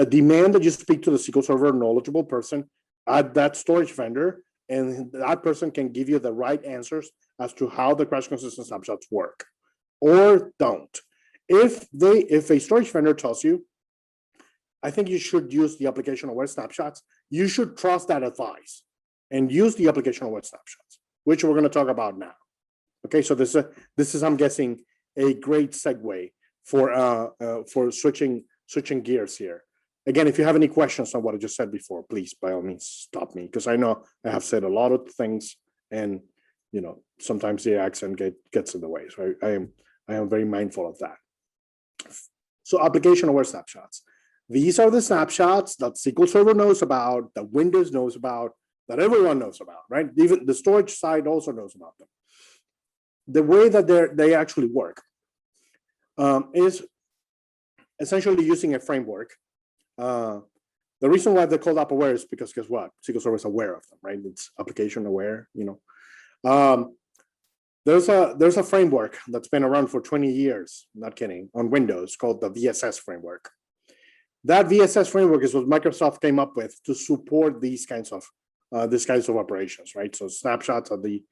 Demand that you speak to the SQL Server knowledgeable person at that storage vendor, and that person can give you the right answers as to how the crash consistent snapshots work or don't. If a storage vendor tells you, I think you should use the application aware snapshots, you should trust that advice and use the application aware snapshots, which we're going to talk about now. Okay, so this is I'm guessing a great segue for switching gears here. Again, if you have any questions on what I just said before, please by all means stop me, because I know I have said a lot of things, and sometimes the accent gets in the way. So I am very mindful of that. So application aware snapshots. These are the snapshots that SQL Server knows about, that Windows knows about, that everyone knows about, right? Even the storage side also knows about them. The way that they actually work is essentially using a framework. The reason why they're called app aware is because guess what? SQL Server is aware of them, right? It's application aware, There's a framework that's been around for 20 years, not kidding, on Windows called the VSS framework. That VSS framework is what Microsoft came up with to support these kinds of operations, right? So snapshots of the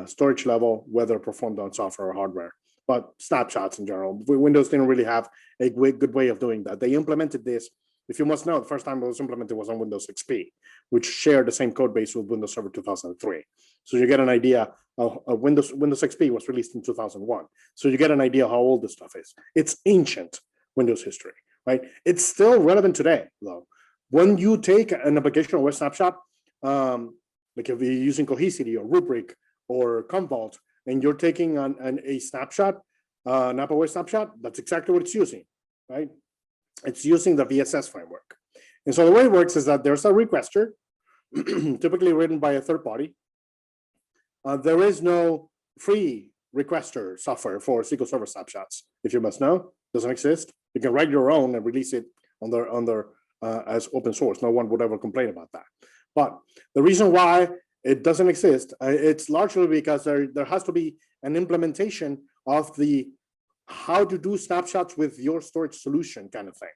storage level, whether performed on software or hardware, but snapshots in general. Windows didn't really have a good way of doing that. They implemented this. If you must know, the first time it was implemented was on Windows XP, which shared the same code base with Windows Server 2003. So you get an idea of Windows XP was released in 2001. So you get an idea how old this stuff is. It's ancient Windows history, right? It's still relevant today, though. When you take an application or a snapshot, like if you're using Cohesity or Rubric or Commvault, and you're taking a snapshot, an AppAware snapshot, that's exactly what it's using, right? It's using the VSS framework. And so the way it works is that there's a requester, typically written by a third party. There is no free requester software for SQL Server snapshots, if you must know. Doesn't exist. You can write your own and release it as open source. No one would ever complain about that. But the reason why it doesn't exist, it's largely because there has to be an implementation of the how to do snapshots with your storage solution kind of thing.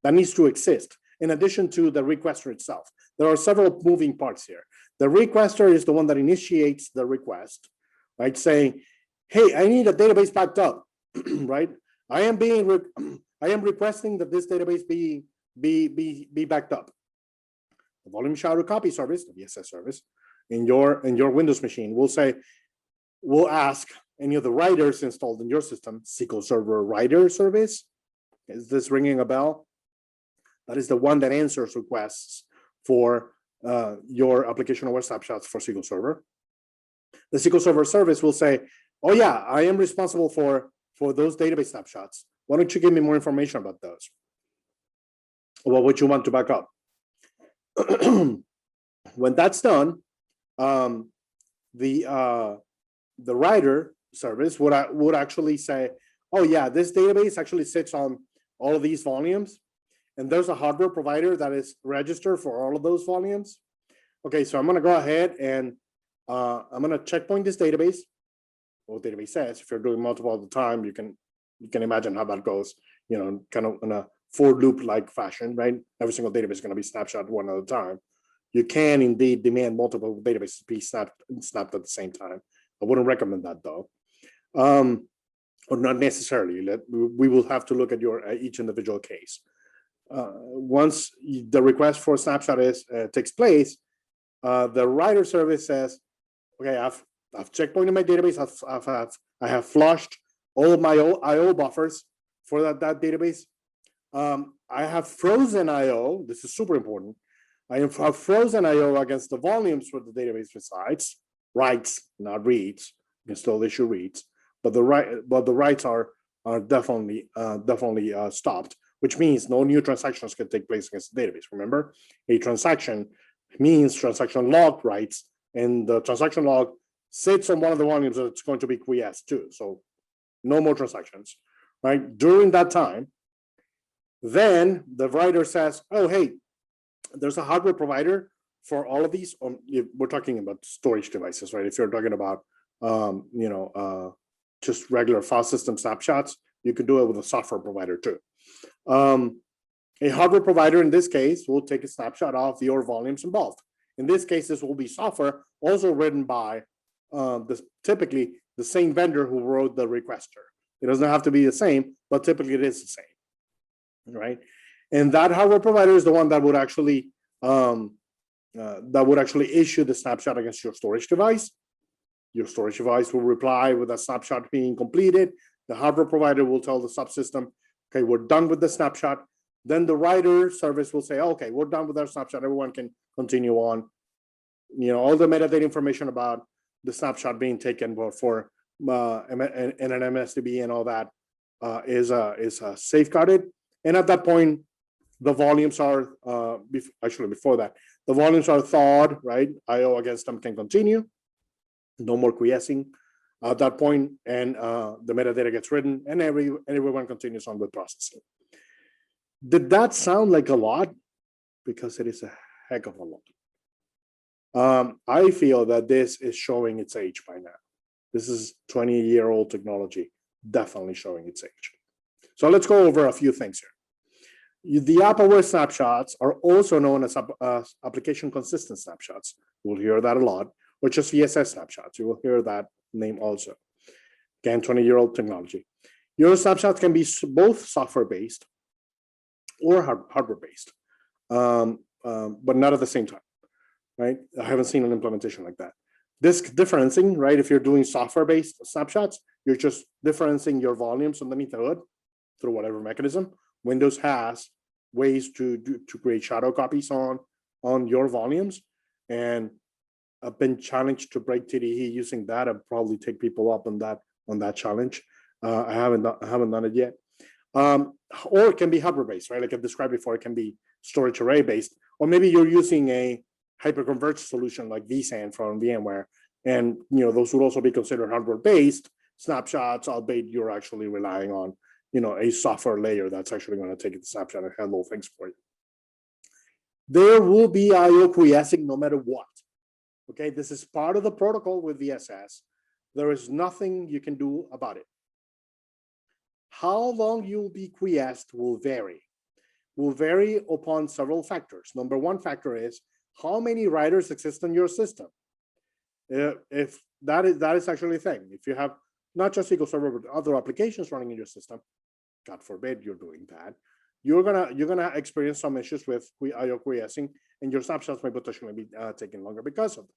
That needs to exist in addition to the requester itself. There are several moving parts here. The requester is the one that initiates the request, right? Saying, hey, I need a database backed up, right? I am requesting that this database be backed up. The volume shadow copy service, the VSS service, in your Windows machine will ask any of the writers installed in your system, SQL Server Writer service. Is this ringing a bell? That is the one that answers requests for your application or snapshots for SQL Server. The SQL Server service will say, oh yeah, I am responsible for those database snapshots. Why don't you give me more information about those? Or what you want to back up? When that's done, the writer service would actually say, oh yeah, this database actually sits on all of these volumes, and there's a hardware provider that is registered for all of those volumes. Okay, so I'm going to go ahead and I'm going to checkpoint this database. What database says, if you're doing multiple at the time, you can imagine how that goes, kind of in a for loop like fashion, right? Every single database is going to be snapshot one at a time. You can indeed demand multiple databases be snapped at the same time. I wouldn't recommend that though, or not necessarily. We will have to look at each individual case. Once the request for a snapshot takes place, the writer service says, okay, I've checkpointed my database. I have flushed all of my IO buffers for that database. I have frozen IO. This is super important. I have frozen IO against the volumes where the database resides. Writes, not reads. You can still issue reads, but the writes are definitely stopped, which means no new transactions can take place against the database. Remember, a transaction means transaction log writes, and the transaction log sits on one of the volumes that it's going to be quiesced to. So no more transactions, right? During that time, then the writer says, oh, hey, there's a hardware provider for all of these. We're talking about storage devices, right? If you're talking about, just regular file system snapshots, you can do it with a software provider too. A hardware provider in this case will take a snapshot of your volumes involved. In this case, this will be software also written by typically the same vendor who wrote the requester. It doesn't have to be the same, but typically it is the same, right? And that hardware provider is the one that would actually issue the snapshot against your storage device. Your storage device will reply with a snapshot being completed. The hardware provider will tell the subsystem, okay, we're done with the snapshot. Then the writer service will say, okay, we're done with our snapshot. Everyone can continue on. All the metadata information about the snapshot being taken for in an MSDB and all that is safeguarded. And at that point, the volumes are, actually before that, the volumes are thawed, right? IO against them can continue. No more quiescing at that point, and the metadata gets written, and everyone continues on with processing. Did that sound like a lot? Because it is a heck of a lot. I feel that this is showing its age by now. This is 20-year-old technology, definitely showing its age. So let's go over a few things here. The AppAware snapshots are also known as application consistent snapshots. We'll hear that a lot, or just VSS snapshots. You will hear that name also. Again, 20-year-old technology. Your snapshots can be both software-based or hardware-based, but not at the same time, right? I haven't seen an implementation like that. This differencing, right? If you're doing software-based snapshots, you're just differencing your volumes underneath the hood through whatever mechanism. Windows has ways to create shadow copies on your volumes, and I've been challenged to break TDE using that. I'll probably take people up on that challenge. I haven't done it yet. Or it can be hardware-based, right? Like I described before, it can be storage array-based, or maybe you're using a hyperconverged solution like vSAN from VMware, and those would also be considered hardware-based snapshots, albeit you're actually relying on a software layer that's actually going to take the snapshot and handle things for you. There will be IO quiescing no matter what. Okay, this is part of the protocol with VSS. There is nothing you can do about it. How long you'll be quiesced will vary upon several factors. Number one factor is how many writers exist in your system. If that is actually a thing. If you have not just SQL Server, but other applications running in your system, God forbid you're doing that, you're gonna experience some issues with IO quiescing, and your snapshots may potentially be taking longer because of that.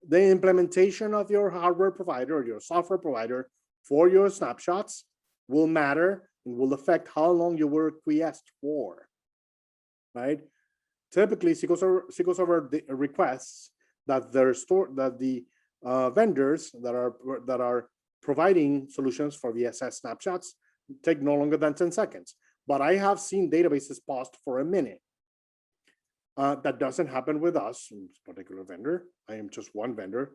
The implementation of your hardware provider or your software provider for your snapshots will matter and will affect how long you were quiesced for, right? Typically, SQL Server requests that the vendors that are providing solutions for VSS snapshots take no longer than 10 seconds. But I have seen databases paused for a minute. That doesn't happen with us, this particular vendor. I am just one vendor.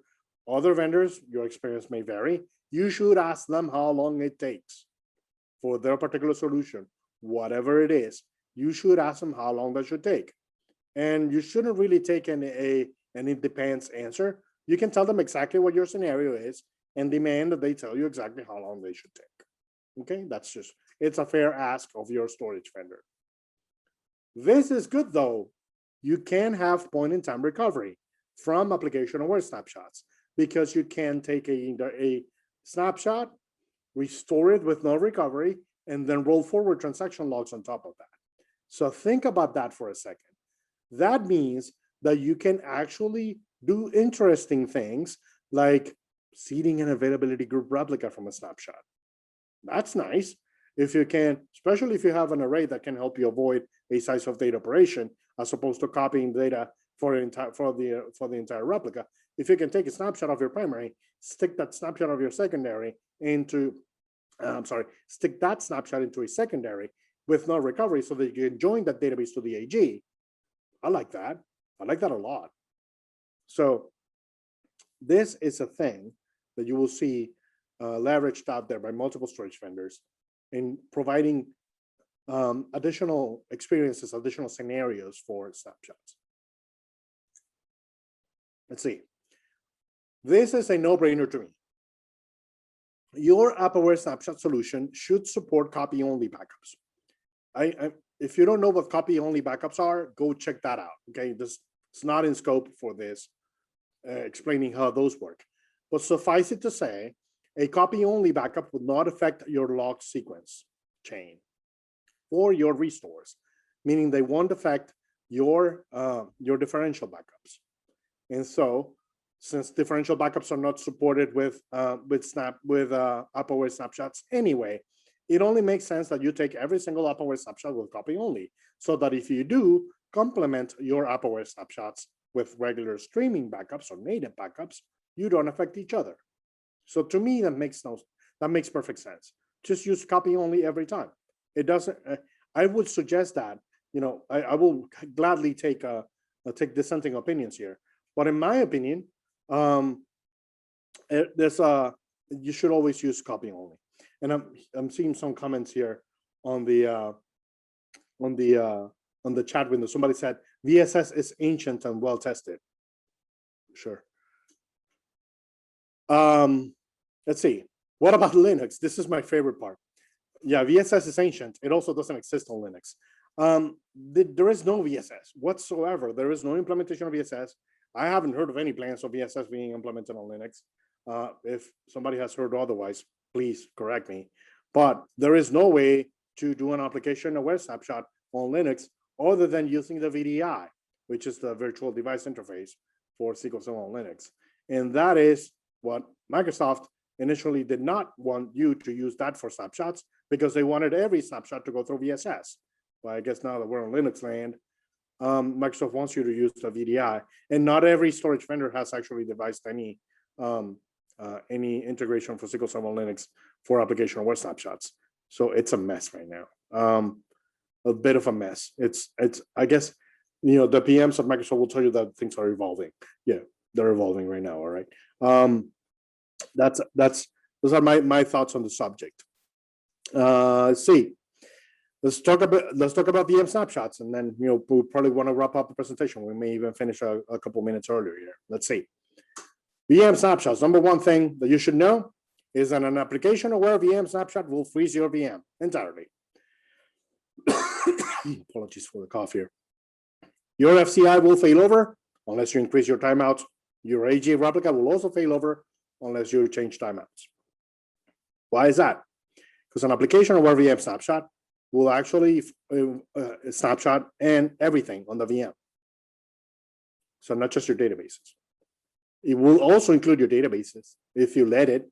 Other vendors, your experience may vary. You should ask them how long it takes for their particular solution, whatever it is. You should ask them how long that should take. And you shouldn't really take an it depends answer. You can tell them exactly what your scenario is and demand that they tell you exactly how long they should take. Okay, it's a fair ask of your storage vendor. This is good though. You can have point-in-time recovery from application-aware snapshots because you can take a snapshot, restore it with no recovery, and then roll forward transaction logs on top of that. So think about that for a second. That means that you can actually do interesting things like seeding an availability group replica from a snapshot. That's nice. If you can, especially if you have an array that can help you avoid a size of data operation, as opposed to copying data for the entire replica. If you can take a snapshot of your primary, stick that snapshot of your secondary into, stick that snapshot into a secondary with no recovery so that you can join that database to the AG. I like that. I like that a lot. So this is a thing that you will see leveraged out there by multiple storage vendors in providing additional experiences, additional scenarios for snapshots. Let's see. This is a no-brainer to me. Your app-aware snapshot solution should support copy-only backups. If you don't know what copy-only backups are, go check that out. Okay, it's not in scope for this, explaining how those work. But suffice it to say, a copy-only backup would not affect your log sequence chain or your restores, meaning they won't affect your differential backups. And so, since differential backups are not supported with app-aware snapshots anyway, it only makes sense that you take every single app-aware snapshot with copy-only, so that if you do complement your app-aware snapshots with regular streaming backups or native backups, you don't affect each other. So to me, that makes perfect sense. Just use copy-only every time. It doesn't. I would suggest that. I will gladly take dissenting opinions here, but in my opinion, you should always use copy-only. And I'm seeing some comments here on the chat window. Somebody said VSS is ancient and well tested. Sure. Let's see. What about Linux? This is my favorite part. Yeah, VSS is ancient. It also doesn't exist on Linux. There is no VSS whatsoever. There is no implementation of VSS. I haven't heard of any plans of VSS being implemented on Linux. If somebody has heard otherwise, please correct me. But there is no way to do an application or web snapshot on Linux other than using the VDI, which is the virtual device interface for SQL Server on Linux. And that is what Microsoft initially did not want you to use that for snapshots, because they wanted every snapshot to go through VSS. But I guess now that we're on Linux land, Microsoft wants you to use the VDI, and not every storage vendor has actually devised any integration for SQL Server on Linux for application or web snapshots. So it's a mess right now. A bit of a mess. It's I guess, you know, the PMs of Microsoft will tell you that things are evolving. Yeah, they're evolving right now. All right. Those are my thoughts on the subject. Let's see. Let's talk about VM snapshots, and then, you know, we'll probably want to wrap up the presentation. We may even finish a couple minutes earlier here. Let's see. VM snapshots. Number one thing that you should know is that an application aware VM snapshot will freeze your VM entirely. Apologies for the cough here. Your FCI will fail over unless you increase your timeouts. Your AG replica will also fail over unless you change timeouts. Why is that? Because an application aware VM snapshot will actually snapshot and everything on the VM. So not just your databases. It will also include your databases if you let it.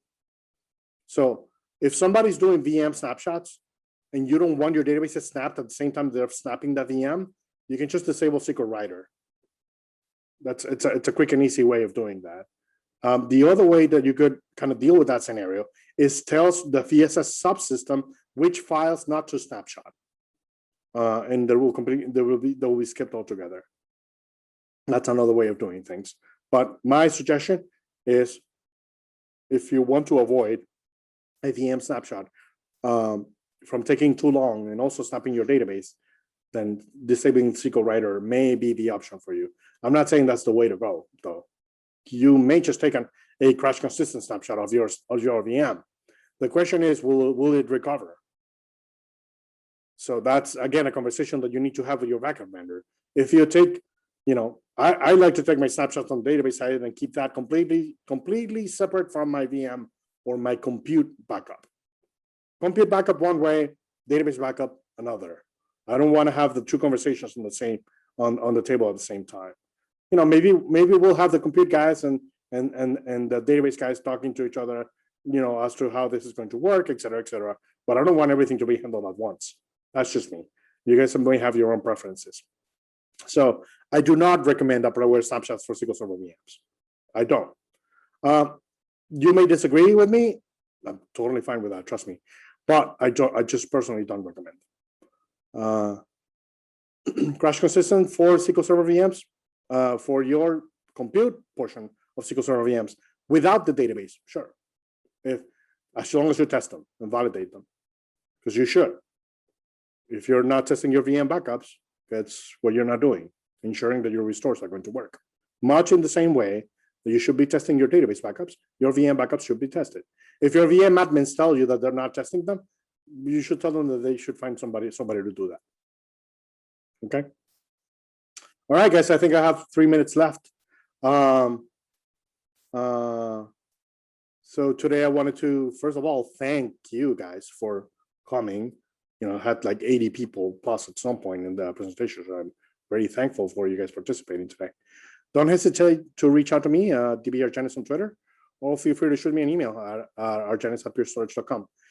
So if somebody's doing VM snapshots and you don't want your databases snapped at the same time they're snapping the VM, you can just disable SQL Writer. It's a quick and easy way of doing that. The other way that you could kind of deal with that scenario is tells the VSS subsystem which files not to snapshot, and they will be skipped altogether. That's another way of doing things. But my suggestion is, if you want to avoid a VM snapshot from taking too long and also snapping your database, then disabling SQL Writer may be the option for you. I'm not saying that's the way to go, though. You may just take a crash consistent snapshot of your VM. The question is, will it recover? So that's, again, a conversation that you need to have with your backup vendor. If you take, you know, I like to take my snapshots on the database side and keep that completely separate from my VM or my compute backup. Compute backup one way, database backup another. I don't want to have the two conversations on the same on the table at the same time. You know, maybe we'll have the compute guys and the database guys talking to each other, you know, as to how this is going to work, et cetera, et cetera. But I don't want everything to be handled at once. That's just me. You guys may have your own preferences. So I do not recommend aware snapshots for SQL Server VMs. I don't. You may disagree with me. I'm totally fine with that, trust me. But I just personally don't recommend. Crash consistent for SQL Server VMs, for your compute portion of SQL Server VMs without the database, sure. As long as you test them and validate them, because you should. If you're not testing your VM backups, that's what you're not doing, ensuring that your restores are going to work. Much in the same way that you should be testing your database backups, your VM backups should be tested. If your VM admins tell you that they're not testing them, you should tell them that they should find somebody to do that. Okay. All right, guys, I think I have 3 minutes left. So today I wanted to, first of all, thank you guys for coming. You know, I had like 80 people plus at some point in the presentation, so I'm very thankful for you guys participating today. Don't hesitate to reach out to me, DB Argenis on Twitter, or feel free to shoot me an email at argenis@purestorage.com.